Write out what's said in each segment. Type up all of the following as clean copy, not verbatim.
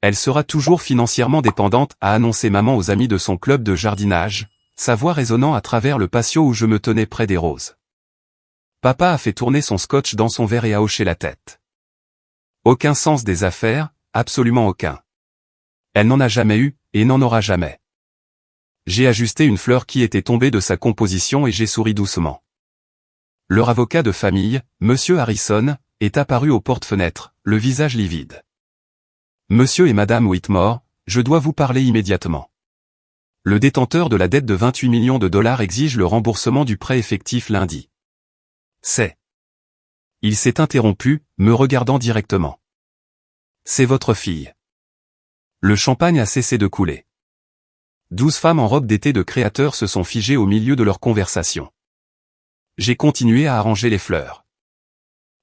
Elle sera toujours financièrement dépendante, a annoncé maman aux amis de son club de jardinage, sa voix résonnant à travers le patio où je me tenais près des roses. Papa a fait tourner son scotch dans son verre et a hoché la tête. Aucun sens des affaires, absolument aucun. Elle n'en a jamais eu, et n'en aura jamais. J'ai ajusté une fleur qui était tombée de sa composition et j'ai souri doucement. Leur avocat de famille, Monsieur Harrison, est apparu aux porte-fenêtres, le visage livide. Monsieur et Madame Whitmore, je dois vous parler immédiatement. Le détenteur de la dette de 28 millions de dollars exige le remboursement du prêt effectif lundi. C'est. Il s'est interrompu, me regardant directement. C'est votre fille. Le champagne a cessé de couler. 12 femmes en robe d'été de créateurs se sont figées au milieu de leur conversation. J'ai continué à arranger les fleurs.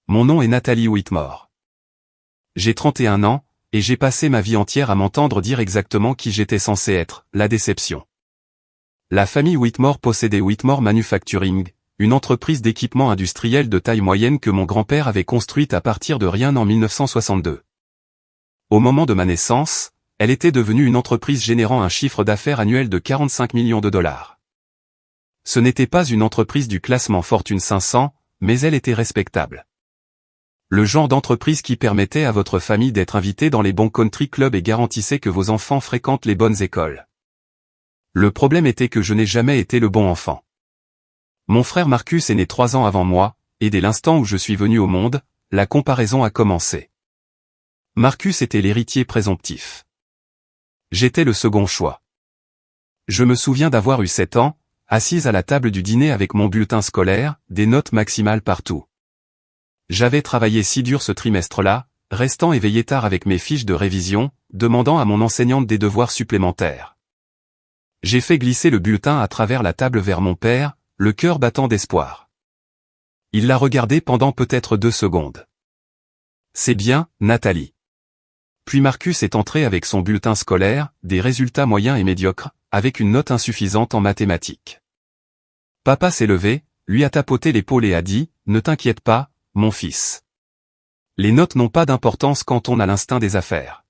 Mon nom est Nathalie Whitmore. J'ai 31 ans, et j'ai passé ma vie entière à m'entendre dire exactement qui j'étais censé être, la déception. La famille Whitmore possédait Whitmore Manufacturing, une entreprise d'équipement industriel de taille moyenne que mon grand-père avait construite à partir de rien en 1962. Au moment de ma naissance, elle était devenue une entreprise générant un chiffre d'affaires annuel de 45 millions de dollars. Ce n'était pas une entreprise du classement Fortune 500, mais elle était respectable. Le genre d'entreprise qui permettait à votre famille d'être invitée dans les bons country clubs et garantissait que vos enfants fréquentent les bonnes écoles. Le problème était que je n'ai jamais été le bon enfant. Mon frère Marcus est né 3 ans avant moi, et dès l'instant où je suis venu au monde, la comparaison a commencé. Marcus était l'héritier présomptif. J'étais le second choix. Je me souviens d'avoir eu 7 ans, assise à la table du dîner avec mon bulletin scolaire, des notes maximales partout. J'avais travaillé si dur ce trimestre-là, restant éveillé tard avec mes fiches de révision, demandant à mon enseignante des devoirs supplémentaires. J'ai fait glisser le bulletin à travers la table vers mon père, le cœur battant d'espoir. Il l'a regardé pendant peut-être 2 secondes. C'est bien, Nathalie. Puis Marcus est entré avec son bulletin scolaire, des résultats moyens et médiocres, avec une note insuffisante en mathématiques. Papa s'est levé, lui a tapoté l'épaule et a dit, « Ne t'inquiète pas, mon fils. Les notes n'ont pas d'importance quand on a l'instinct des affaires.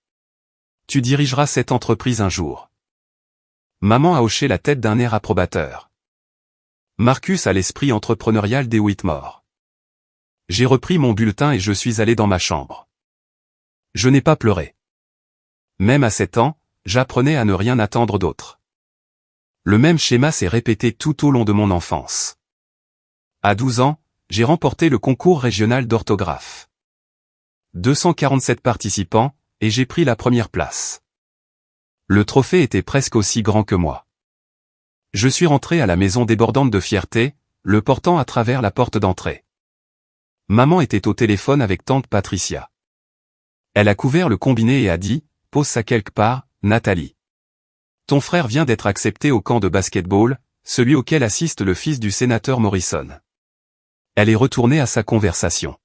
Tu dirigeras cette entreprise un jour. » Maman a hoché la tête d'un air approbateur. Marcus a l'esprit entrepreneurial des Whitmore. J'ai repris mon bulletin et je suis allé dans ma chambre. Je n'ai pas pleuré. Même à 7 ans, j'apprenais à ne rien attendre d'autre. Le même schéma s'est répété tout au long de mon enfance. À 12 ans, j'ai remporté le concours régional d'orthographe. 247 participants, et j'ai pris la première place. Le trophée était presque aussi grand que moi. Je suis rentré à la maison débordante de fierté, le portant à travers la porte d'entrée. Maman était au téléphone avec tante Patricia. Elle a couvert le combiné et a dit, « Pose ça quelque part, Nathalie. Ton frère vient d'être accepté au camp de basketball, celui auquel assiste le fils du sénateur Morrison. » Elle est retournée à sa conversation.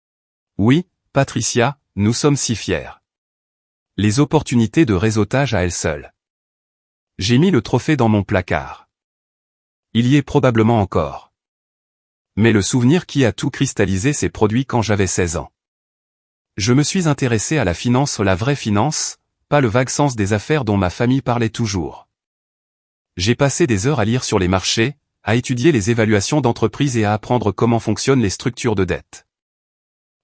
« Oui, Patricia, nous sommes si fiers. Les opportunités de réseautage à elles seules. » J'ai mis le trophée dans mon placard. Il y est probablement encore. Mais le souvenir qui a tout cristallisé s'est produit quand j'avais 16 ans. Je me suis intéressé à la finance, la vraie finance, pas le vague sens des affaires dont ma famille parlait toujours. J'ai passé des heures à lire sur les marchés, à étudier les évaluations d'entreprises et à apprendre comment fonctionnent les structures de dette.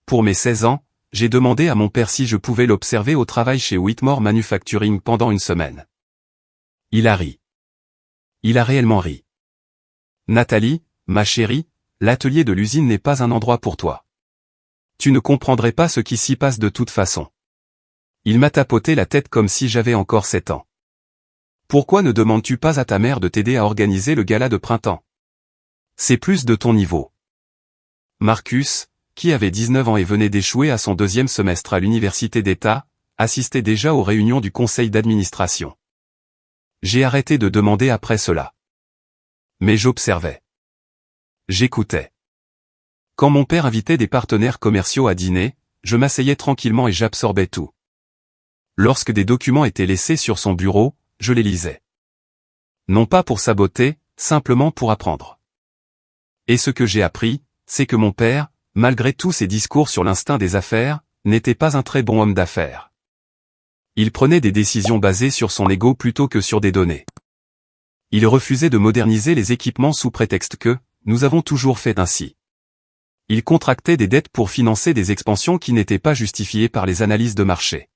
Pour mes 16 ans, j'ai demandé à mon père si je pouvais l'observer au travail chez Whitmore Manufacturing pendant une semaine. Il a ri. Il a réellement ri. « Nathalie, ma chérie, l'atelier de l'usine n'est pas un endroit pour toi. Tu ne comprendrais pas ce qui s'y passe de toute façon. » Il m'a tapoté la tête comme si j'avais encore 7 ans. « Pourquoi ne demandes-tu pas à ta mère de t'aider à organiser le gala de printemps? C'est plus de ton niveau. » Marcus, qui avait 19 ans et venait d'échouer à son 2e semestre à l'université d'État, assistait déjà aux réunions du conseil d'administration. J'ai arrêté de demander après cela. Mais j'observais. J'écoutais. Quand mon père invitait des partenaires commerciaux à dîner, je m'asseyais tranquillement et j'absorbais tout. Lorsque des documents étaient laissés sur son bureau, je les lisais. Non pas pour saboter, simplement pour apprendre. Et ce que j'ai appris, c'est que mon père, malgré tous ses discours sur l'instinct des affaires, n'était pas un très bon homme d'affaires. Il prenait des décisions basées sur son ego plutôt que sur des données. Il refusait de moderniser les équipements sous prétexte que « nous avons toujours fait ainsi ». Il contractait des dettes pour financer des expansions qui n'étaient pas justifiées par les analyses de marché.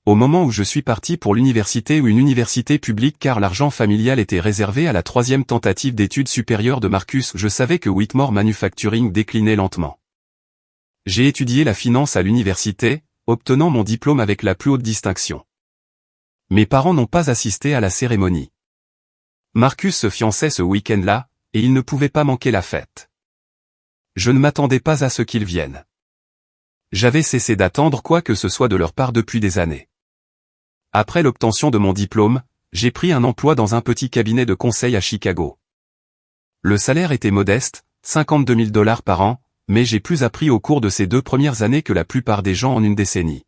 Au moment où je suis parti pour l'université ou une université publique car l'argent familial était réservé à la 3e tentative d'études supérieures de Marcus, je savais que Whitmore Manufacturing déclinait lentement. J'ai étudié la finance à l'université, obtenant mon diplôme avec la plus haute distinction. Mes parents n'ont pas assisté à la cérémonie. Marcus se fiançait ce week-end-là, et il ne pouvait pas manquer la fête. Je ne m'attendais pas à ce qu'ils viennent. J'avais cessé d'attendre quoi que ce soit de leur part depuis des années. Après l'obtention de mon diplôme, j'ai pris un emploi dans un petit cabinet de conseil à Chicago. Le salaire était modeste, 52 000 $ par an, mais j'ai plus appris au cours de ces 2 premières années que la plupart des gens en une décennie.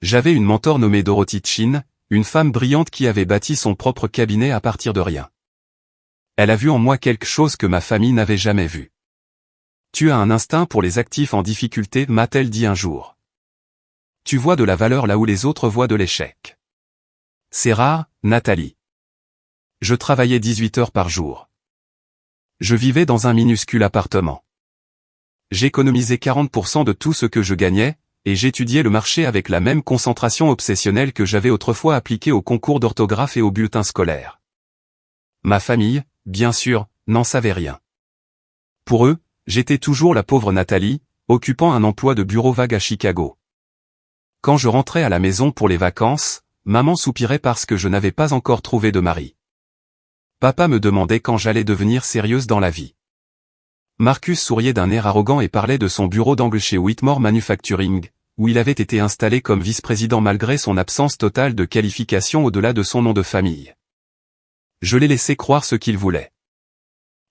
J'avais une mentor nommée Dorothy Chin, une femme brillante qui avait bâti son propre cabinet à partir de rien. Elle a vu en moi quelque chose que ma famille n'avait jamais vu. Tu as un instinct pour les actifs en difficulté, m'a-t-elle dit un jour. Tu vois de la valeur là où les autres voient de l'échec. C'est rare, Nathalie. Je travaillais 18 heures par jour. Je vivais dans un minuscule appartement. J'économisais 40% de tout ce que je gagnais, et j'étudiais le marché avec la même concentration obsessionnelle que j'avais autrefois appliquée aux concours d'orthographe et aux bulletins scolaires. Ma famille, bien sûr, n'en savait rien. Pour eux, j'étais toujours la pauvre Nathalie, occupant un emploi de bureau vague à Chicago. Quand je rentrais à la maison pour les vacances, maman soupirait parce que je n'avais pas encore trouvé de mari. Papa me demandait quand j'allais devenir sérieuse dans la vie. Marcus souriait d'un air arrogant et parlait de son bureau d'angle chez Whitmore Manufacturing, où il avait été installé comme vice-président malgré son absence totale de qualification au-delà de son nom de famille. Je l'ai laissé croire ce qu'il voulait.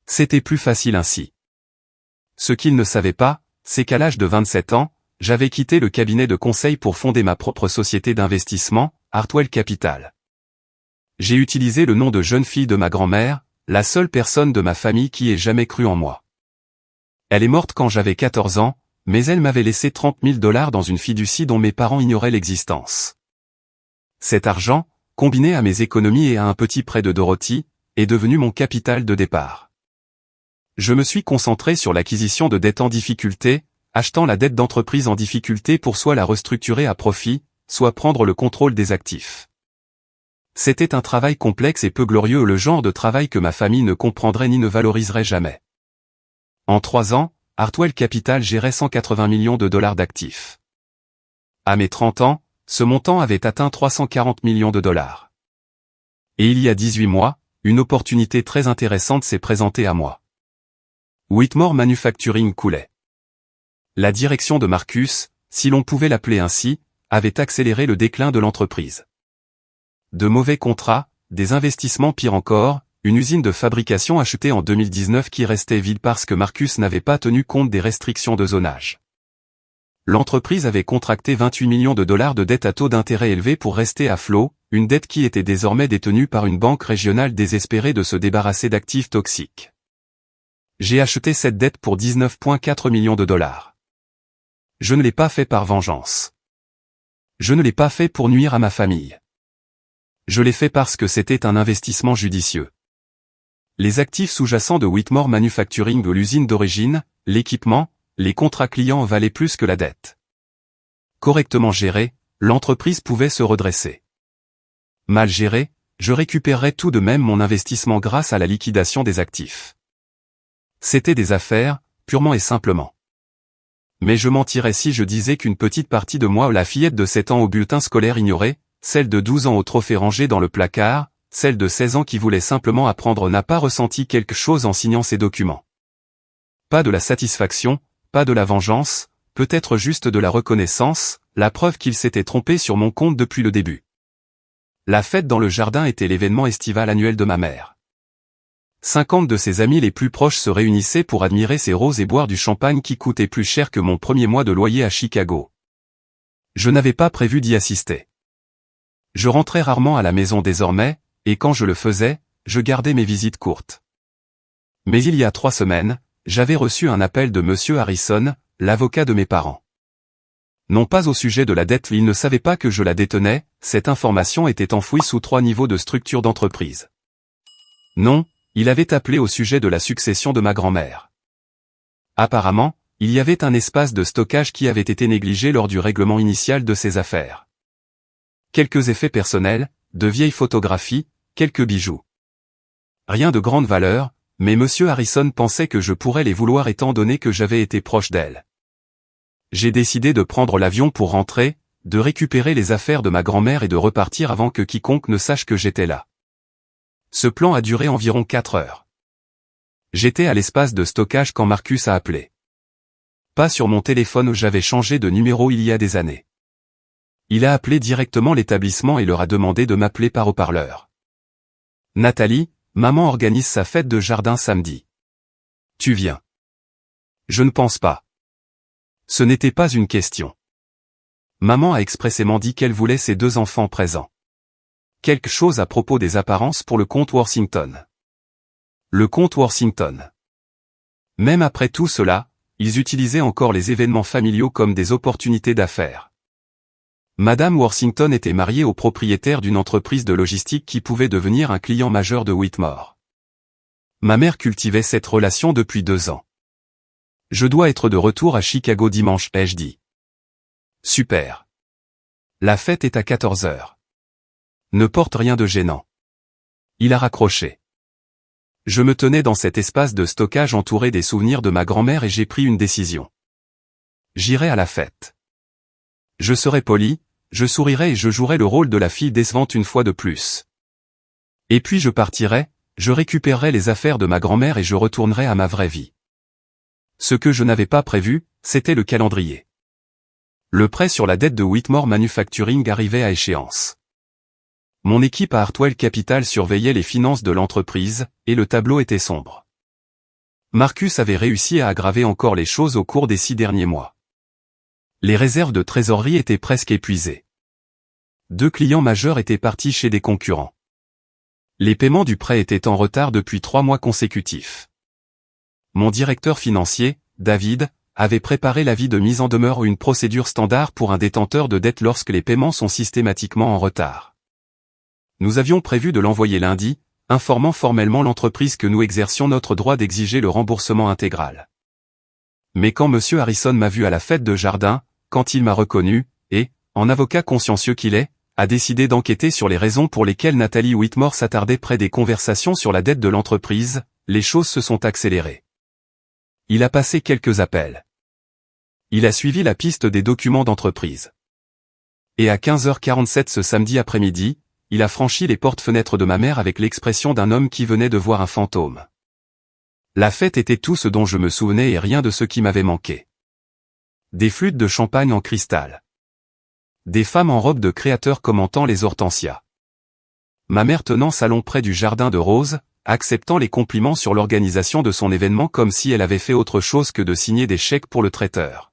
C'était plus facile ainsi. Ce qu'il ne savait pas, c'est qu'à l'âge de 27 ans, j'avais quitté le cabinet de conseil pour fonder ma propre société d'investissement, Hartwell Capital. J'ai utilisé le nom de jeune fille de ma grand-mère, la seule personne de ma famille qui ait jamais cru en moi. Elle est morte quand j'avais 14 ans, mais elle m'avait laissé 30 000 $ dans une fiducie dont mes parents ignoraient l'existence. Cet argent, combiné à mes économies et à un petit prêt de Dorothy, est devenu mon capital de départ. Je me suis concentré sur l'acquisition de dettes en difficulté, achetant la dette d'entreprise en difficulté pour soit la restructurer à profit, soit prendre le contrôle des actifs. C'était un travail complexe et peu glorieux, le genre de travail que ma famille ne comprendrait ni ne valoriserait jamais. En 3 ans, Hartwell Capital gérait 180 millions de $ d'actifs. À mes 30 ans, ce montant avait atteint 340 millions de $. Et il y a 18 mois, une opportunité très intéressante s'est présentée à moi. Whitmore Manufacturing coulait. La direction de Marcus, si l'on pouvait l'appeler ainsi, avait accéléré le déclin de l'entreprise. De mauvais contrats, des investissements pire encore, une usine de fabrication achetée en 2019 qui restait vide parce que Marcus n'avait pas tenu compte des restrictions de zonage. L'entreprise avait contracté 28 millions de $ de dettes à taux d'intérêt élevé pour rester à flot, une dette qui était désormais détenue par une banque régionale désespérée de se débarrasser d'actifs toxiques. J'ai acheté cette dette pour 19,4 millions de $. Je ne l'ai pas fait par vengeance. Je ne l'ai pas fait pour nuire à ma famille. Je l'ai fait parce que c'était un investissement judicieux. Les actifs sous-jacents de Whitmore Manufacturing de l'usine d'origine, l'équipement, les contrats clients valaient plus que la dette. Correctement gérée, l'entreprise pouvait se redresser. Mal gérée, je récupérerais tout de même mon investissement grâce à la liquidation des actifs. C'était des affaires, purement et simplement. Mais je mentirais si je disais qu'une petite partie de moi, la fillette de 7 ans au bulletin scolaire ignoré, celle de 12 ans au trophée rangé dans le placard, celle de 16 ans qui voulait simplement apprendre n'a pas ressenti quelque chose en signant ces documents. Pas de la satisfaction, pas de la vengeance, peut-être juste de la reconnaissance, la preuve qu'il s'était trompé sur mon compte depuis le début. La fête dans le jardin était l'événement estival annuel de ma mère. 50 de ses amis les plus proches se réunissaient pour admirer ses roses et boire du champagne qui coûtait plus cher que mon premier mois de loyer à Chicago. Je n'avais pas prévu d'y assister. Je rentrais rarement à la maison désormais, et quand je le faisais, je gardais mes visites courtes. Mais il y a 3 semaines, j'avais reçu un appel de Monsieur Harrison, l'avocat de mes parents. Non pas au sujet de la dette, il ne savait pas que je la détenais, cette information était enfouie sous 3 niveaux de structure d'entreprise. Non, il avait appelé au sujet de la succession de ma grand-mère. Apparemment, il y avait un espace de stockage qui avait été négligé lors du règlement initial de ses affaires. Quelques effets personnels, de vieilles photographies, quelques bijoux. Rien de grande valeur, mais M. Harrison pensait que je pourrais les vouloir étant donné que j'avais été proche d'elle. J'ai décidé de prendre l'avion pour rentrer, de récupérer les affaires de ma grand-mère et de repartir avant que quiconque ne sache que j'étais là. Ce plan a duré environ 4 heures. J'étais à l'espace de stockage quand Marcus a appelé. Pas sur mon téléphone, j'avais changé de numéro il y a des années. Il a appelé directement l'établissement et leur a demandé de m'appeler par haut-parleur. Nathalie, maman organise sa fête de jardin samedi. Tu viens? Je ne pense pas. Ce n'était pas une question. Maman a expressément dit qu'elle voulait ses 2 enfants présents. Quelque chose à propos des apparences pour le comte Worthington. Le comte Worthington. Même après tout cela, ils utilisaient encore les événements familiaux comme des opportunités d'affaires. Madame Worthington était mariée au propriétaire d'une entreprise de logistique qui pouvait devenir un client majeur de Whitmore. Ma mère cultivait cette relation depuis 2 ans. Je dois être de retour à Chicago dimanche, ai-je dit. Super. La fête est à 14 heures. Ne porte rien de gênant. Il a raccroché. Je me tenais dans cet espace de stockage entouré des souvenirs de ma grand-mère et j'ai pris une décision. J'irai à la fête. Je serai poli, je sourirai et je jouerai le rôle de la fille décevante une fois de plus. Et puis je partirai, je récupérerai les affaires de ma grand-mère et je retournerai à ma vraie vie. Ce que je n'avais pas prévu, c'était le calendrier. Le prêt sur la dette de Whitmore Manufacturing arrivait à échéance. Mon équipe à Hartwell Capital surveillait les finances de l'entreprise, et le tableau était sombre. Marcus avait réussi à aggraver encore les choses au cours des 6 derniers mois. Les réserves de trésorerie étaient presque épuisées. 2 clients majeurs étaient partis chez des concurrents. Les paiements du prêt étaient en retard depuis 3 mois consécutifs. Mon directeur financier, David, avait préparé l'avis de mise en demeure ou une procédure standard pour un détenteur de dette lorsque les paiements sont systématiquement en retard. Nous avions prévu de l'envoyer lundi, informant formellement l'entreprise que nous exercions notre droit d'exiger le remboursement intégral. Mais quand M. Harrison m'a vu à la fête de jardin, quand il m'a reconnu, et, en avocat consciencieux qu'il est, a décidé d'enquêter sur les raisons pour lesquelles Nathalie Whitmore s'attardait près des conversations sur la dette de l'entreprise, les choses se sont accélérées. Il a passé quelques appels. Il a suivi la piste des documents d'entreprise. Et à 15h47 ce samedi après-midi, il a franchi les portes-fenêtres de ma mère avec l'expression d'un homme qui venait de voir un fantôme. La fête était tout ce dont je me souvenais et rien de ce qui m'avait manqué. Des flûtes de champagne en cristal. Des femmes en robe de créateur commentant les hortensias. Ma mère tenant salon près du jardin de roses, acceptant les compliments sur l'organisation de son événement comme si elle avait fait autre chose que de signer des chèques pour le traiteur.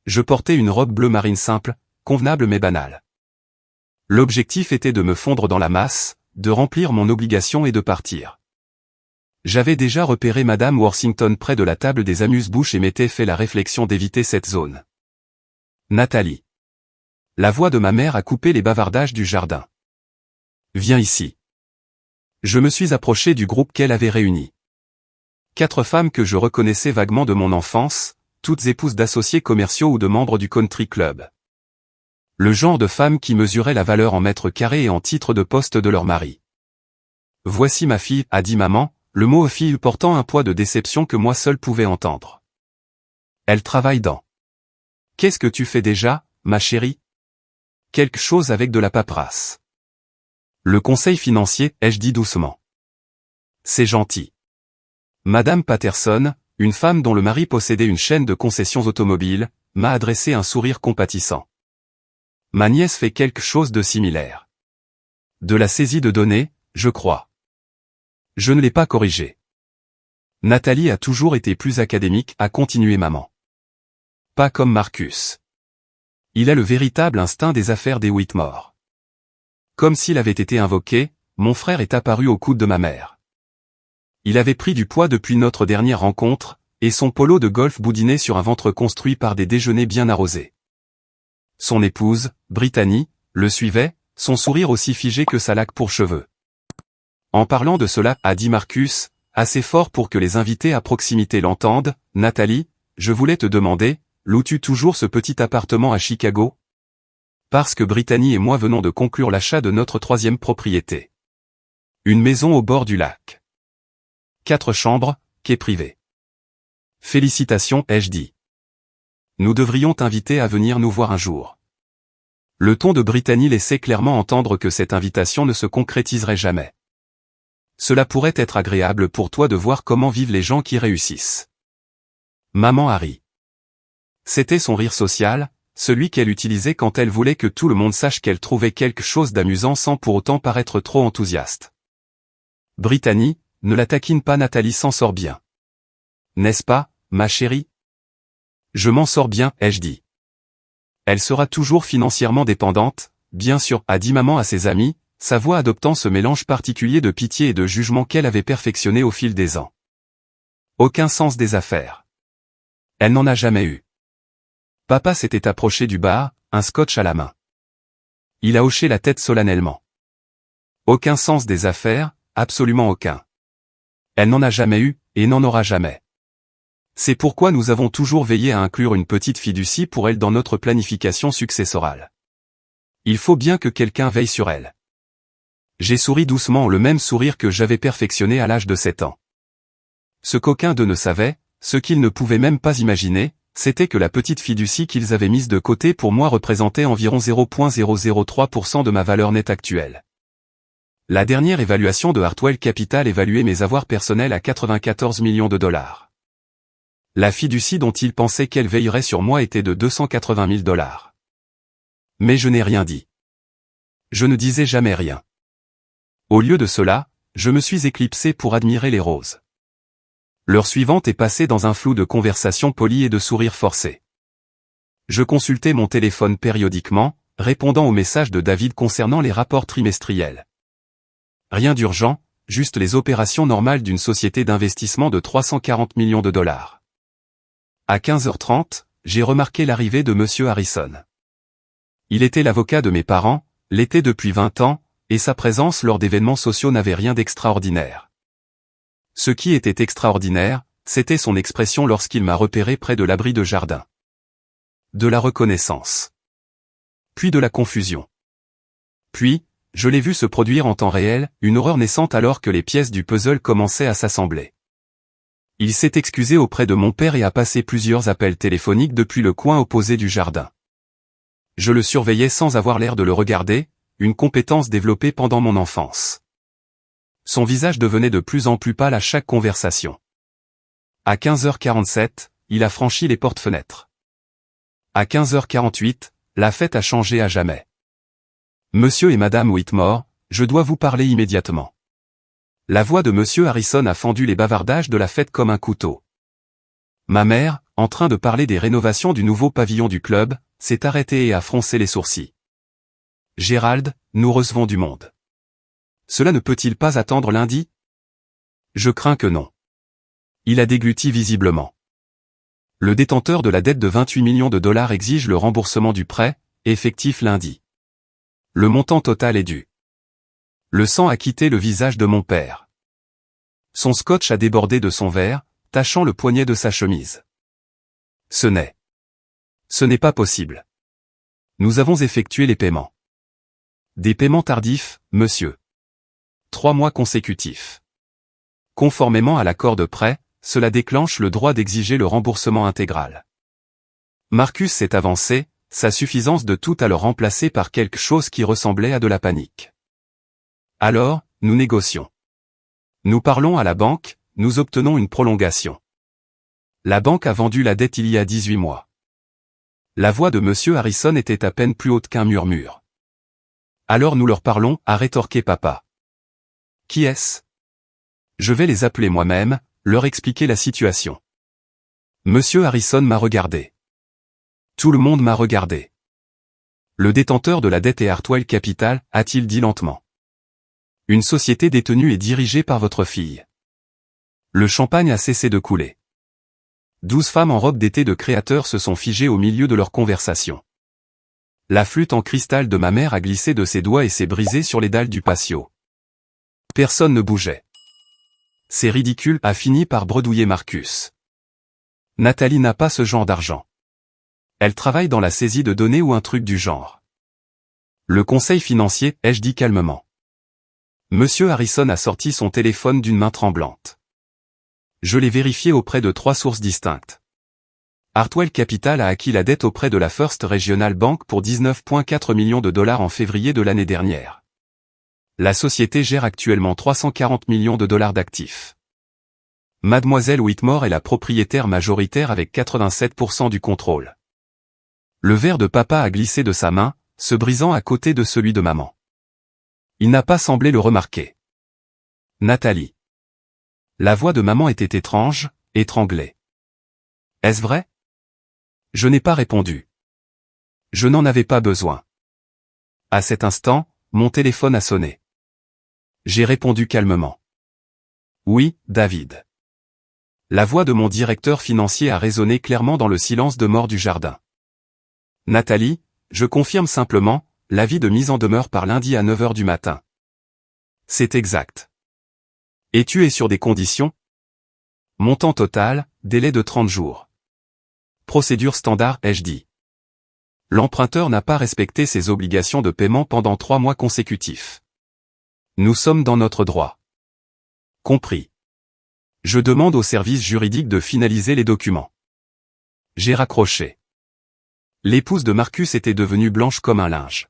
Je portais une robe bleu marine simple, convenable mais banale. L'objectif était de me fondre dans la masse, de remplir mon obligation et de partir. J'avais déjà repéré Madame Worthington près de la table des amuse-bouches et m'étais fait la réflexion d'éviter cette zone. Nathalie. La voix de ma mère a coupé les bavardages du jardin. Viens ici. Je me suis approché du groupe qu'elle avait réuni. 4 femmes que je reconnaissais vaguement de mon enfance, toutes épouses d'associés commerciaux ou de membres du country club. Le genre de femmes qui mesuraient la valeur en mètres carrés et en titre de poste de leur mari. Voici ma fille, a dit maman, le mot fille portant un poids de déception que moi seul pouvais entendre. Elle travaille dans. Qu'est-ce que tu fais déjà, ma chérie? Quelque chose avec de la paperasse. Le conseil financier, ai-je dit doucement. C'est gentil. Madame Patterson, une femme dont le mari possédait une chaîne de concessions automobiles, m'a adressé un sourire compatissant. Ma nièce fait quelque chose de similaire. De la saisie de données, je crois. Je ne l'ai pas corrigé. Nathalie a toujours été plus académique, a continué maman. Pas comme Marcus. Il a le véritable instinct des affaires des Whitmore. Comme s'il avait été invoqué, mon frère est apparu au coude de ma mère. Il avait pris du poids depuis notre dernière rencontre, et son polo de golf boudinait sur un ventre construit par des déjeuners bien arrosés. Son épouse, Brittany, le suivait, son sourire aussi figé que sa laque pour cheveux. En parlant de cela, a dit Marcus, assez fort pour que les invités à proximité l'entendent, Nathalie, je voulais te demander, loues-tu toujours ce petit appartement à Chicago? Parce que Brittany et moi venons de conclure l'achat de notre 3e propriété. Une maison au bord du lac. 4 chambres, quai privé. Félicitations, ai-je dit. Nous devrions t'inviter à venir nous voir un jour. Le ton de Brittany laissait clairement entendre que cette invitation ne se concrétiserait jamais. Cela pourrait être agréable pour toi de voir comment vivent les gens qui réussissent. Maman a ri. C'était son rire social, celui qu'elle utilisait quand elle voulait que tout le monde sache qu'elle trouvait quelque chose d'amusant sans pour autant paraître trop enthousiaste. Brittany, ne la taquine pas, Nathalie s'en sort bien. N'est-ce pas, ma chérie? Je m'en sors bien, ai-je dit. Elle sera toujours financièrement dépendante, bien sûr, a dit maman à ses amis, sa voix adoptant ce mélange particulier de pitié et de jugement qu'elle avait perfectionné au fil des ans. Aucun sens des affaires. Elle n'en a jamais eu. Papa s'était approché du bar, un scotch à la main. Il a hoché la tête solennellement. Aucun sens des affaires, absolument aucun. Elle n'en a jamais eu, et n'en aura jamais. C'est pourquoi nous avons toujours veillé à inclure une petite fiducie pour elle dans notre planification successorale. Il faut bien que quelqu'un veille sur elle. J'ai souri doucement, le même sourire que j'avais perfectionné à l'âge de 7 ans. Ce qu'aucun d'eux ne savait, ce qu'ils ne pouvaient même pas imaginer, c'était que la petite fiducie qu'ils avaient mise de côté pour moi représentait environ 0,003% de ma valeur nette actuelle. La dernière évaluation de Hartwell Capital évaluait mes avoirs personnels à 94 millions de dollars. La fiducie dont ils pensaient qu'elle veillerait sur moi était de 280 000 dollars. Mais je n'ai rien dit. Je ne disais jamais rien. Au lieu de cela, je me suis éclipsé pour admirer les roses. L'heure suivante est passée dans un flou de conversations polies et de sourires forcés. Je consultais mon téléphone périodiquement, répondant aux messages de David concernant les rapports trimestriels. Rien d'urgent, juste les opérations normales d'une société d'investissement de 340 millions de dollars. À 15h30, j'ai remarqué l'arrivée de Monsieur Harrison. Il était l'avocat de mes parents, l'était depuis 20 ans, et sa présence lors d'événements sociaux n'avait rien d'extraordinaire. Ce qui était extraordinaire, c'était son expression lorsqu'il m'a repéré près de l'abri de jardin. De la reconnaissance. Puis de la confusion. Puis, je l'ai vu se produire en temps réel, une horreur naissante alors que les pièces du puzzle commençaient à s'assembler. Il s'est excusé auprès de mon père et a passé plusieurs appels téléphoniques depuis le coin opposé du jardin. Je le surveillais sans avoir l'air de le regarder, une compétence développée pendant mon enfance. Son visage devenait de plus en plus pâle à chaque conversation. À 15h47, il a franchi les portes-fenêtres. À 15h48, la fête a changé à jamais. Monsieur et Madame Whitmore, je dois vous parler immédiatement. La voix de Monsieur Harrison a fendu les bavardages de la fête comme un couteau. Ma mère, en train de parler des rénovations du nouveau pavillon du club, s'est arrêtée et a froncé les sourcils. Gérald, nous recevons du monde. Cela ne peut-il pas attendre lundi? Je crains que non. Il a dégluti visiblement. Le détenteur de la dette de 28 millions de dollars exige le remboursement du prêt, effectif lundi. Le montant total est dû. Le sang a quitté le visage de mon père. Son scotch a débordé de son verre, tachant le poignet de sa chemise. Ce n'est pas possible. Nous avons effectué les paiements. Des paiements tardifs, monsieur. 3 mois consécutifs. Conformément à l'accord de prêt, cela déclenche le droit d'exiger le remboursement intégral. Marcus s'est avancé, sa suffisance de tout à le remplacer par quelque chose qui ressemblait à de la panique. Alors, nous négocions. Nous parlons à la banque, nous obtenons une prolongation. La banque a vendu la dette il y a 18 mois. La voix de Monsieur Harrison était à peine plus haute qu'un murmure. Alors nous leur parlons, a rétorqué papa. Qui est-ce? Je vais les appeler moi-même, leur expliquer la situation. Monsieur Harrison m'a regardé. Tout le monde m'a regardé. Le détenteur de la dette est Hartwell Capital, a-t-il dit lentement. Une société détenue et dirigée par votre fille. Le champagne a cessé de couler. 12 femmes en robe d'été de créateurs se sont figées au milieu de leur conversation. La flûte en cristal de ma mère a glissé de ses doigts et s'est brisée sur les dalles du patio. Personne ne bougeait. C'est ridicule, a fini par bredouiller Marcus. Nathalie n'a pas ce genre d'argent. Elle travaille dans la saisie de données ou un truc du genre. Le conseil financier, ai-je dit calmement. Monsieur Harrison a sorti son téléphone d'une main tremblante. Je l'ai vérifié auprès de 3 sources distinctes. Hartwell Capital a acquis la dette auprès de la First Regional Bank pour 19,4 millions de dollars en février de l'année dernière. La société gère actuellement 340 millions de dollars d'actifs. Mademoiselle Whitmore est la propriétaire majoritaire avec 87% du contrôle. Le verre de papa a glissé de sa main, se brisant à côté de celui de maman. Il n'a pas semblé le remarquer. Nathalie. La voix de maman était étrange, étranglée. Est-ce vrai? Je n'ai pas répondu. Je n'en avais pas besoin. À cet instant, mon téléphone a sonné. J'ai répondu calmement. Oui, David. La voix de mon directeur financier a résonné clairement dans le silence de mort du jardin. Nathalie, je confirme simplement, l'avis de mise en demeure par lundi à 9 h du matin. C'est exact. Et tu es sur des conditions? Montant total, délai de 30 jours. Procédure standard, ai-je dit. L'emprunteur n'a pas respecté ses obligations de paiement pendant 3 mois consécutifs. Nous sommes dans notre droit. Compris. Je demande au service juridique de finaliser les documents. J'ai raccroché. L'épouse de Marcus était devenue blanche comme un linge.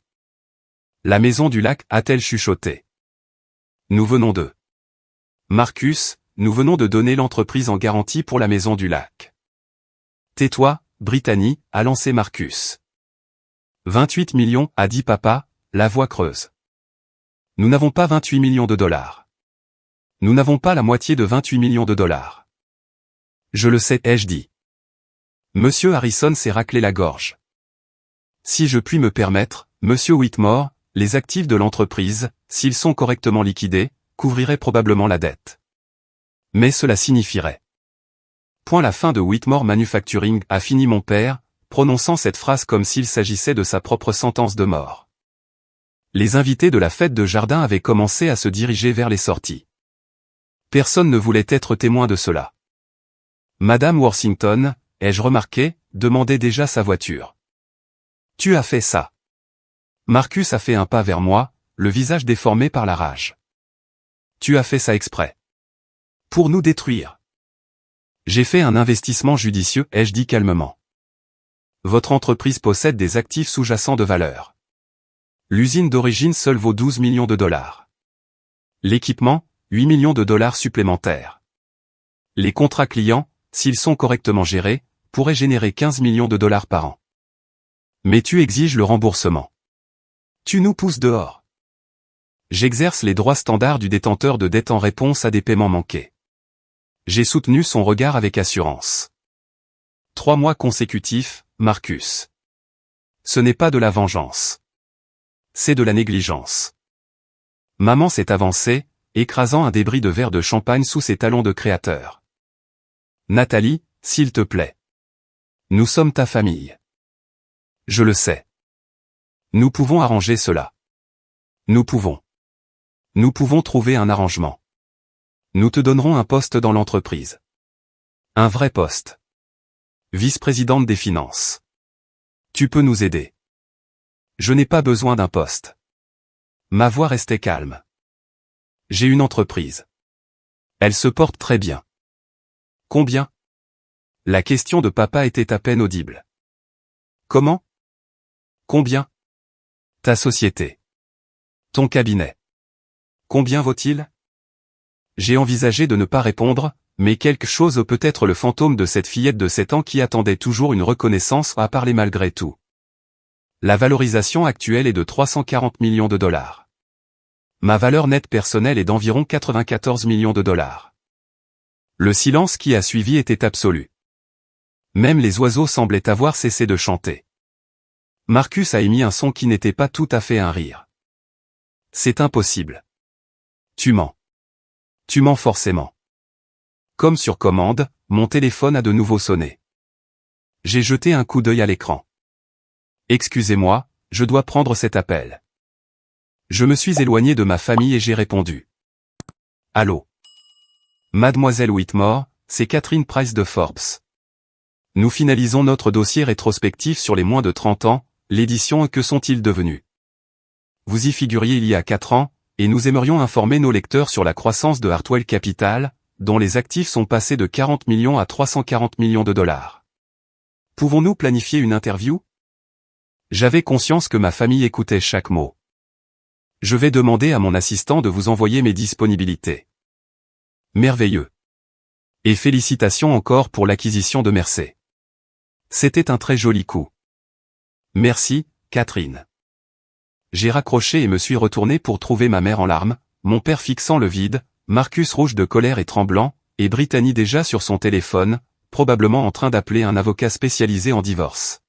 La maison du lac, a-t-elle chuchoté. Nous venons de. Marcus, nous venons de donner l'entreprise en garantie pour la maison du lac. Tais-toi, Brittany, a lancé Marcus. 28 millions, a dit papa, la voix creuse. Nous n'avons pas 28 millions de dollars. Nous n'avons pas la moitié de 28 millions de dollars. Je le sais, ai-je dit. Monsieur Harrison s'est raclé la gorge. Si je puis me permettre, Monsieur Whitmore, les actifs de l'entreprise, s'ils sont correctement liquidés, couvriraient probablement la dette. Mais cela signifierait. Point la fin de Whitmore Manufacturing, a fini mon père, prononçant cette phrase comme s'il s'agissait de sa propre sentence de mort. Les invités de la fête de jardin avaient commencé à se diriger vers les sorties. Personne ne voulait être témoin de cela. Madame Worthington, ai-je remarqué, demandait déjà sa voiture. Tu as fait ça. Marcus a fait un pas vers moi, le visage déformé par la rage. Tu as fait ça exprès. Pour nous détruire. J'ai fait un investissement judicieux, ai-je dit calmement. Votre entreprise possède des actifs sous-jacents de valeur. L'usine d'origine seule vaut 12 millions de dollars. L'équipement, 8 millions de dollars supplémentaires. Les contrats clients, s'ils sont correctement gérés, pourraient générer 15 millions de dollars par an. Mais tu exiges le remboursement. Tu nous pousses dehors. J'exerce les droits standards du détenteur de dette en réponse à des paiements manqués. J'ai soutenu son regard avec assurance. 3 mois consécutifs, Marcus. Ce n'est pas de la vengeance. C'est de la négligence. Maman s'est avancée, écrasant un débris de verre de champagne sous ses talons de créateur. Nathalie, s'il te plaît. Nous sommes ta famille. Je le sais. Nous pouvons arranger cela. Nous pouvons. Nous pouvons trouver un arrangement. Nous te donnerons un poste dans l'entreprise. Un vrai poste. Vice-présidente des finances. Tu peux nous aider. Je n'ai pas besoin d'un poste. Ma voix restait calme. J'ai une entreprise. Elle se porte très bien. Combien? La question de papa était à peine audible. Comment? Combien? Ta société. Ton cabinet. Combien vaut-il? J'ai envisagé de ne pas répondre, mais quelque chose peut-être le fantôme de cette fillette de 7 ans qui attendait toujours une reconnaissance a parlé malgré tout. La valorisation actuelle est de 340 millions de dollars. Ma valeur nette personnelle est d'environ 94 millions de dollars. Le silence qui a suivi était absolu. Même les oiseaux semblaient avoir cessé de chanter. Marcus a émis un son qui n'était pas tout à fait un rire. C'est impossible. Tu mens. Tu mens forcément. Comme sur commande, mon téléphone a de nouveau sonné. J'ai jeté un coup d'œil à l'écran. Excusez-moi, je dois prendre cet appel. Je me suis éloigné de ma famille et j'ai répondu. Allô. Mademoiselle Whitmore, c'est Catherine Price de Forbes. Nous finalisons notre dossier rétrospectif sur les moins de 30 ans, l'édition Que sont-ils devenus? Vous y figuriez il y a 4 ans, et nous aimerions informer nos lecteurs sur la croissance de Hartwell Capital, dont les actifs sont passés de 40 millions à 340 millions de dollars. Pouvons-nous planifier une interview? J'avais conscience que ma famille écoutait chaque mot. Je vais demander à mon assistant de vous envoyer mes disponibilités. Merveilleux. Et félicitations encore pour l'acquisition de Mercé. C'était un très joli coup. Merci, Catherine. J'ai raccroché et me suis retourné pour trouver ma mère en larmes, mon père fixant le vide, Marcus rouge de colère et tremblant, et Brittany déjà sur son téléphone, probablement en train d'appeler un avocat spécialisé en divorce.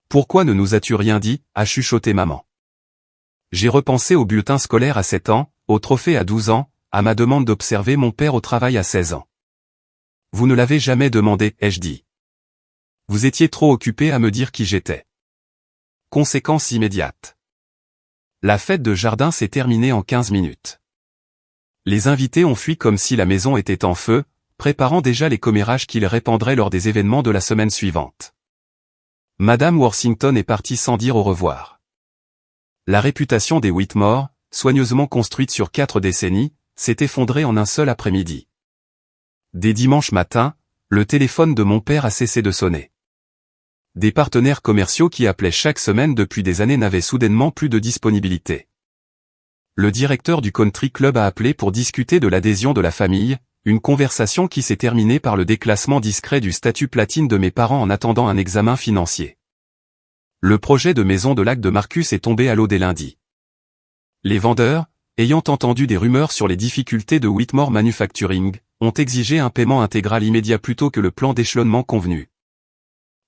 Pourquoi ne nous as-tu rien dit, a chuchoté maman. J'ai repensé au bulletin scolaire à 7 ans, au trophée à 12 ans, à ma demande d'observer mon père au travail à 16 ans. Vous ne l'avez jamais demandé, ai-je dit. Vous étiez trop occupé à me dire qui j'étais. Conséquence immédiate. La fête de jardin s'est terminée en 15 minutes. Les invités ont fui comme si la maison était en feu, préparant déjà les commérages qu'ils répandraient lors des événements de la semaine suivante. Madame Worthington est partie sans dire au revoir. La réputation des Whitmore, soigneusement construite sur 4 décennies, s'est effondrée en un seul après-midi. Dès dimanche matin, le téléphone de mon père a cessé de sonner. Des partenaires commerciaux qui appelaient chaque semaine depuis des années n'avaient soudainement plus de disponibilité. Le directeur du country club a appelé pour discuter de l'adhésion de la famille, une conversation qui s'est terminée par le déclassement discret du statut platine de mes parents en attendant un examen financier. Le projet de maison de lac de Marcus est tombé à l'eau dès lundi. Les vendeurs, ayant entendu des rumeurs sur les difficultés de Whitmore Manufacturing, ont exigé un paiement intégral immédiat plutôt que le plan d'échelonnement convenu.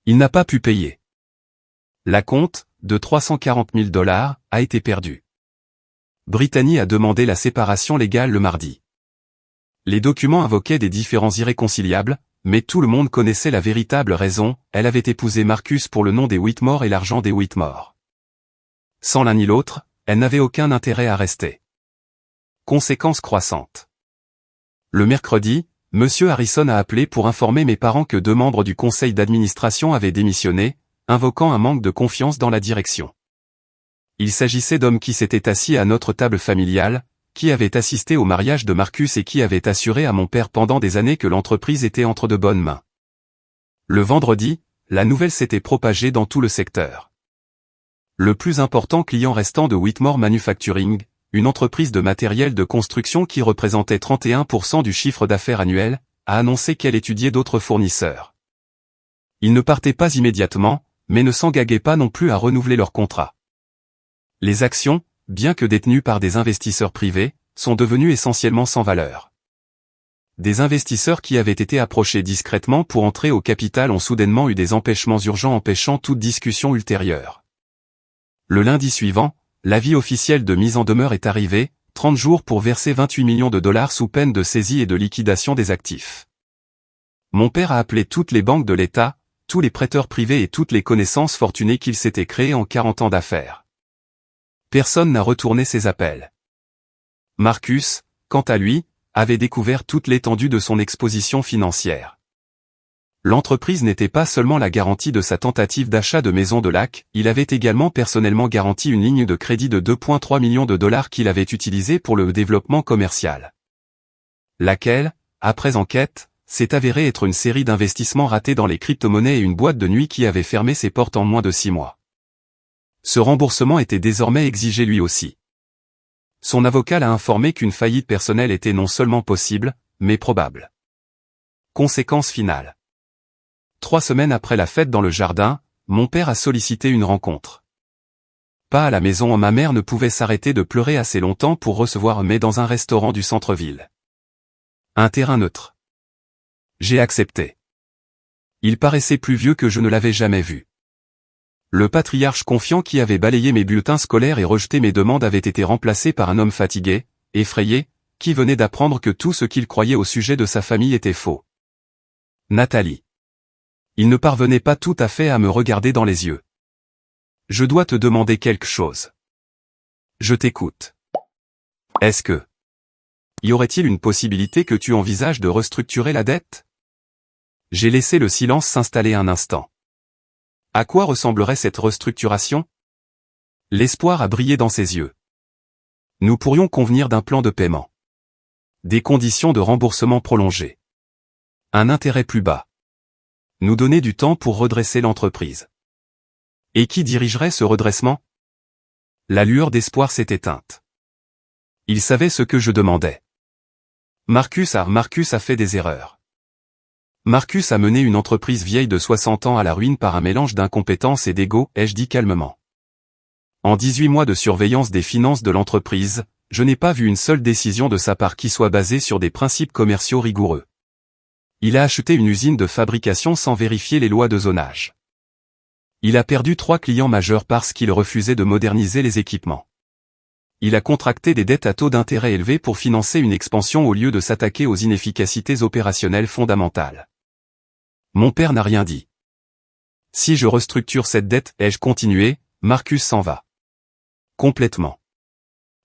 Il n'a pas pu payer. La compte, de 340 000 $, a été perdue. Brittany a demandé la séparation légale le mardi. Les documents invoquaient des différends irréconciliables, mais tout le monde connaissait la véritable raison, elle avait épousé Marcus pour le nom des Whitmore et l'argent des Whitmore. Sans l'un ni l'autre, elle n'avait aucun intérêt à rester. Conséquence croissante. Le mercredi, M. Harrison a appelé pour informer mes parents que 2 membres du conseil d'administration avaient démissionné, invoquant un manque de confiance dans la direction. Il s'agissait d'hommes qui s'étaient assis à notre table familiale, qui avaient assisté au mariage de Marcus et qui avaient assuré à mon père pendant des années que l'entreprise était entre de bonnes mains. Le vendredi, la nouvelle s'était propagée dans tout le secteur. Le plus important client restant de Whitmore Manufacturing, une entreprise de matériel de construction qui représentait 31% du chiffre d'affaires annuel, a annoncé qu'elle étudiait d'autres fournisseurs. Ils ne partaient pas immédiatement, mais ne s'engageaient pas non plus à renouveler leur contrat. Les actions, bien que détenues par des investisseurs privés, sont devenues essentiellement sans valeur. Des investisseurs qui avaient été approchés discrètement pour entrer au capital ont soudainement eu des empêchements urgents empêchant toute discussion ultérieure. Le lundi suivant, l'avis officiel de mise en demeure est arrivé, 30 jours pour verser 28 millions de dollars sous peine de saisie et de liquidation des actifs. Mon père a appelé toutes les banques de l'État, tous les prêteurs privés et toutes les connaissances fortunées qu'il s'était créées en 40 ans d'affaires. Personne n'a retourné ses appels. Marcus, quant à lui, avait découvert toute l'étendue de son exposition financière. L'entreprise n'était pas seulement la garantie de sa tentative d'achat de maison de lac, il avait également personnellement garanti une ligne de crédit de 2,3 millions de dollars qu'il avait utilisée pour le développement commercial. Laquelle, après enquête, s'est avérée être une série d'investissements ratés dans les crypto-monnaies et une boîte de nuit qui avait fermé ses portes en moins de 6 mois. Ce remboursement était désormais exigé lui aussi. Son avocat l'a informé qu'une faillite personnelle était non seulement possible, mais probable. Conséquence finale. 3 semaines après la fête dans le jardin, mon père a sollicité une rencontre. Pas à la maison, ma mère ne pouvait s'arrêter de pleurer assez longtemps pour recevoir mais dans un restaurant du centre-ville. Un terrain neutre. J'ai accepté. Il paraissait plus vieux que je ne l'avais jamais vu. Le patriarche confiant qui avait balayé mes bulletins scolaires et rejeté mes demandes avait été remplacé par un homme fatigué, effrayé, qui venait d'apprendre que tout ce qu'il croyait au sujet de sa famille était faux. Nathalie. Il ne parvenait pas tout à fait à me regarder dans les yeux. Je dois te demander quelque chose. Je t'écoute. Est-ce que y aurait-il une possibilité que tu envisages de restructurer la dette? J'ai laissé le silence s'installer un instant. À quoi ressemblerait cette restructuration? L'espoir a brillé dans ses yeux. Nous pourrions convenir d'un plan de paiement. Des conditions de remboursement prolongées. Un intérêt plus bas. Nous donner du temps pour redresser l'entreprise. Et qui dirigerait ce redressement? La lueur d'espoir s'est éteinte. Il savait ce que je demandais. Marcus a fait des erreurs. Marcus a mené une entreprise vieille de 60 ans à la ruine par un mélange d'incompétence et d'ego, ai-je dit calmement. En 18 mois de surveillance des finances de l'entreprise, je n'ai pas vu une seule décision de sa part qui soit basée sur des principes commerciaux rigoureux. Il a acheté une usine de fabrication sans vérifier les lois de zonage. Il a perdu 3 clients majeurs parce qu'il refusait de moderniser les équipements. Il a contracté des dettes à taux d'intérêt élevés pour financer une expansion au lieu de s'attaquer aux inefficacités opérationnelles fondamentales. Mon père n'a rien dit. Si je restructure cette dette, ai-je continué, Marcus s'en va. Complètement.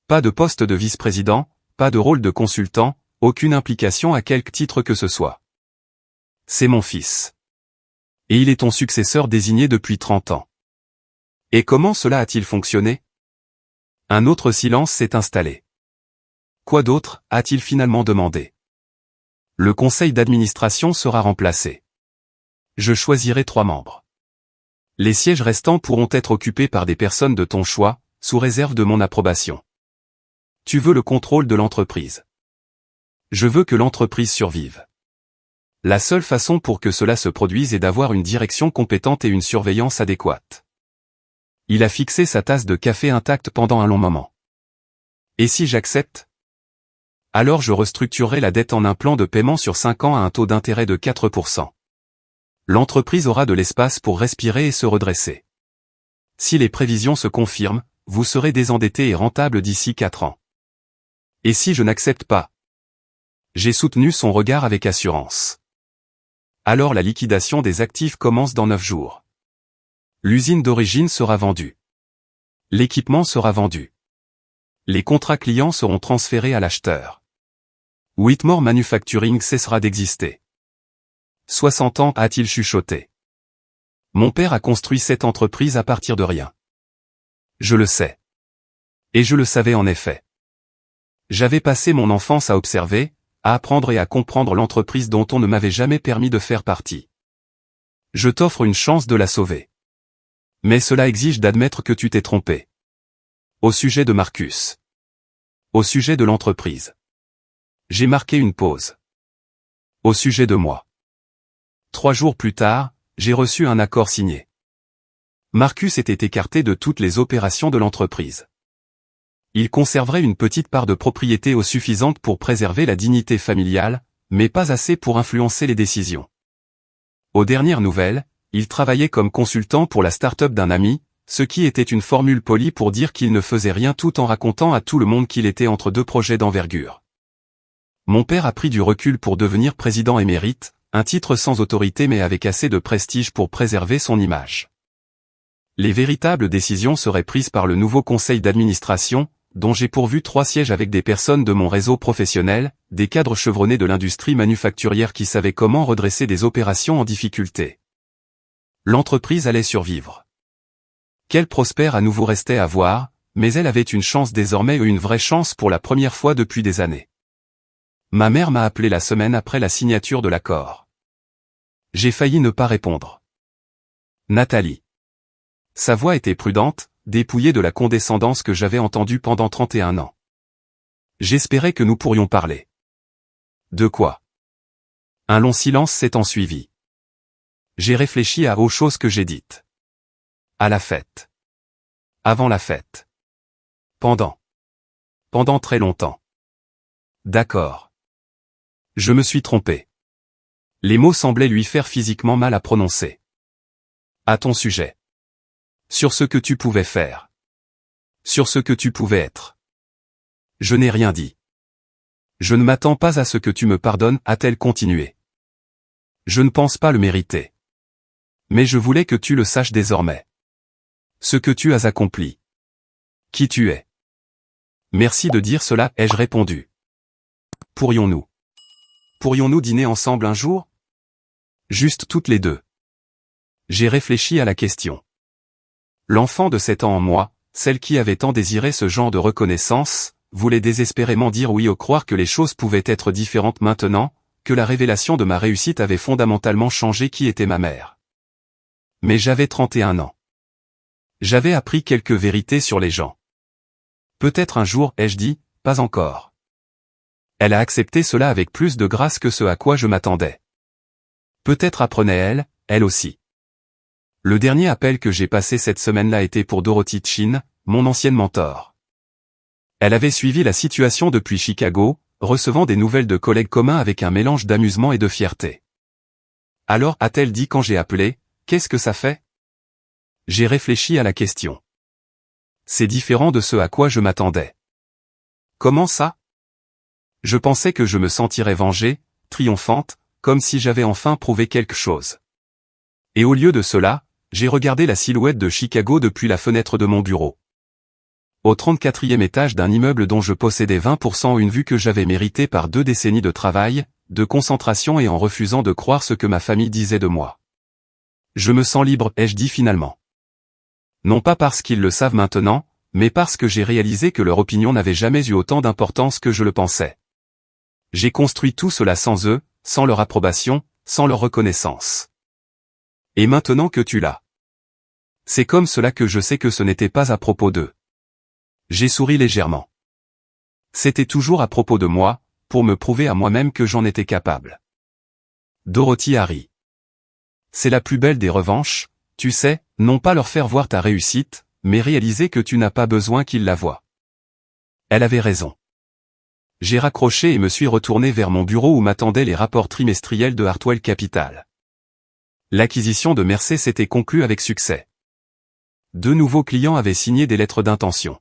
Pas de poste de vice-président, pas de rôle de consultant, aucune implication à quelque titre que ce soit. C'est mon fils. Et il est ton successeur désigné depuis 30 ans. Et comment cela a-t-il fonctionné? Un autre silence s'est installé. Quoi d'autre, a-t-il finalement demandé? Le conseil d'administration sera remplacé. Je choisirai 3 membres. Les sièges restants pourront être occupés par des personnes de ton choix, sous réserve de mon approbation. Tu veux le contrôle de l'entreprise. Je veux que l'entreprise survive. La seule façon pour que cela se produise est d'avoir une direction compétente et une surveillance adéquate. Il a fixé sa tasse de café intacte pendant un long moment. Et si j'accepte? Alors je restructurerai la dette en un plan de paiement sur 5 ans à un taux d'intérêt de 4%. L'entreprise aura de l'espace pour respirer et se redresser. Si les prévisions se confirment, vous serez désendetté et rentable d'ici 4 ans. Et si je n'accepte pas? J'ai soutenu son regard avec assurance. Alors la liquidation des actifs commence dans 9 jours. L'usine d'origine sera vendue. L'équipement sera vendu. Les contrats clients seront transférés à l'acheteur. Whitmore Manufacturing cessera d'exister. 60 ans, a-t-il chuchoté. Mon père a construit cette entreprise à partir de rien. Je le sais. Et je le savais en effet. J'avais passé mon enfance à observer, à apprendre et à comprendre l'entreprise dont on ne m'avait jamais permis de faire partie. Je t'offre une chance de la sauver. Mais cela exige d'admettre que tu t'es trompé. Au sujet de Marcus. Au sujet de l'entreprise. J'ai marqué une pause. Au sujet de moi. 3 jours plus tard, j'ai reçu un accord signé. Marcus était écarté de toutes les opérations de l'entreprise. Il conserverait une petite part de propriété suffisante pour préserver la dignité familiale, mais pas assez pour influencer les décisions. Aux dernières nouvelles, il travaillait comme consultant pour la start-up d'un ami, ce qui était une formule polie pour dire qu'il ne faisait rien tout en racontant à tout le monde qu'il était entre 2 projets d'envergure. Mon père a pris du recul pour devenir président émérite, un titre sans autorité mais avec assez de prestige pour préserver son image. Les véritables décisions seraient prises par le nouveau conseil d'administration, dont j'ai pourvu 3 sièges avec des personnes de mon réseau professionnel, des cadres chevronnés de l'industrie manufacturière qui savaient comment redresser des opérations en difficulté. L'entreprise allait survivre. Quelle prospère à nouveau restait à voir, mais elle avait une chance désormais, une vraie chance pour la première fois depuis des années. Ma mère m'a appelé la semaine après la signature de l'accord. J'ai failli ne pas répondre. Nathalie. Sa voix était prudente, dépouillée de la condescendance que j'avais entendue pendant 31 ans. J'espérais que nous pourrions parler. De quoi? Un long silence s'est ensuivi. J'ai réfléchi aux choses que j'ai dites. À la fête. Avant la fête. Pendant. Pendant très longtemps. D'accord. Je me suis trompé. Les mots semblaient lui faire physiquement mal à prononcer. À ton sujet. Sur ce que tu pouvais faire. Sur ce que tu pouvais être. Je n'ai rien dit. Je ne m'attends pas à ce que tu me pardonnes, a-t-elle continué. Je ne pense pas le mériter. Mais je voulais que tu le saches désormais. Ce que tu as accompli. Qui tu es. Merci de dire cela, ai-je répondu. Pourrions-nous dîner ensemble un jour? Juste toutes les deux. J'ai réfléchi à la question. L'enfant de 7 ans en moi, celle qui avait tant désiré ce genre de reconnaissance, voulait désespérément dire oui ou croire que les choses pouvaient être différentes maintenant, que la révélation de ma réussite avait fondamentalement changé qui était ma mère. Mais j'avais 31 ans. J'avais appris quelques vérités sur les gens. Peut-être un jour, ai-je dit, pas encore. Elle a accepté cela avec plus de grâce que ce à quoi je m'attendais. Peut-être apprenait-elle, elle aussi. Le dernier appel que j'ai passé cette semaine-là était pour Dorothy Chin, mon ancienne mentor. Elle avait suivi la situation depuis Chicago, recevant des nouvelles de collègues communs avec un mélange d'amusement et de fierté. Alors, a-t-elle dit quand j'ai appelé, qu'est-ce que ça fait? J'ai réfléchi à la question. C'est différent de ce à quoi je m'attendais. Comment ça? Je pensais que je me sentirais vengée, triomphante, comme si j'avais enfin prouvé quelque chose. Et au lieu de cela, j'ai regardé la silhouette de Chicago depuis la fenêtre de mon bureau. Au 34e étage d'un immeuble dont je possédais 20% une vue que j'avais méritée par 2 décennies de travail, de concentration et en refusant de croire ce que ma famille disait de moi. Je me sens libre, ai-je dit finalement. Non pas parce qu'ils le savent maintenant, mais parce que j'ai réalisé que leur opinion n'avait jamais eu autant d'importance que je le pensais. J'ai construit tout cela sans eux, sans leur approbation, sans leur reconnaissance. Et maintenant que tu l'as. C'est comme cela que je sais que ce n'était pas à propos d'eux. J'ai souri légèrement. C'était toujours à propos de moi, pour me prouver à moi-même que j'en étais capable. Dorothy a ri. C'est la plus belle des revanches, tu sais, non pas leur faire voir ta réussite, mais réaliser que tu n'as pas besoin qu'ils la voient. Elle avait raison. J'ai raccroché et me suis retourné vers mon bureau où m'attendaient les rapports trimestriels de Hartwell Capital. L'acquisition de Mercer s'était conclue avec succès. 2 nouveaux clients avaient signé des lettres d'intention.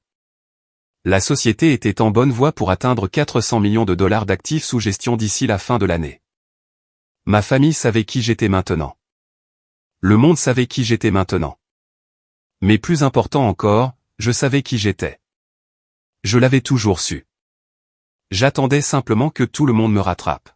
La société était en bonne voie pour atteindre 400 millions de dollars d'actifs sous gestion d'ici la fin de l'année. Ma famille savait qui j'étais maintenant. Le monde savait qui j'étais maintenant. Mais plus important encore, je savais qui j'étais. Je l'avais toujours su. J'attendais simplement que tout le monde me rattrape.